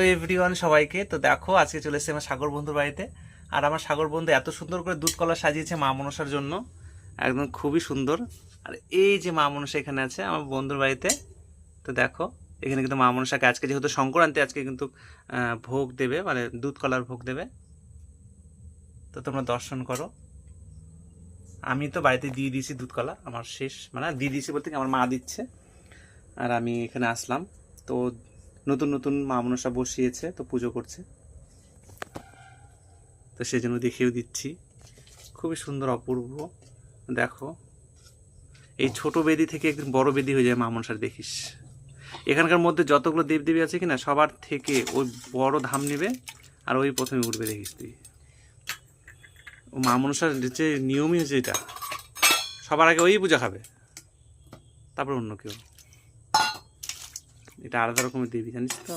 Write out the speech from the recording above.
তো এভরিওয়ান সবাইকে তো দেখো আজকে চলে এসেছি আমার সাগর বন্ধুর বাড়িতে। আর আমার সাগর বন্ধু এত সুন্দর করে দুধ কলা সাজিয়েছে মা মনসার জন্য, একদম খুবই সুন্দর। আর এই যে মা মনসা এখানে আছে আমার বন্ধুর বাড়িতে। তো দেখো এখানে কিন্তু মা মনসাকে আজকে যেহেতু সংক্রান্তি, আজকে কিন্তু ভোগ দেবে, মানে দুধ কলার ভোগ দেবে। তো তোমরা দর্শন করো। আমি তো বাড়িতে দিয়ে দিয়েছি দুধ কলা, আমার শেষ, মানে দিয়ে দিয়েছি বলতে কি আমার মা দিচ্ছে। আর আমি এখানে আসলাম, তো নতুন নতুন মা মনসা বসিয়েছে, তো পুজো করছে, তো সেই জন্য দেখিয়েও দিচ্ছি। খুবই সুন্দর অপূর্ব। দেখো এই ছোট বেদি থেকে একদিন বড় বেদি হয়ে যায় মা মনসার, দেখিস। এখানকার মধ্যে যতগুলো দেবদেবী আছে কিনা সবার থেকে ওই বড় ধাম নেবে আর ওই প্রথমে উঠবে, দেখিস তুই। ও মা মনসার যে নিয়মই হচ্ছে এটা, সবার আগে ওই পূজা খাবে, তারপর অন্য কেউ। এটা আলাদা রকমের দেবী, জানিস তো।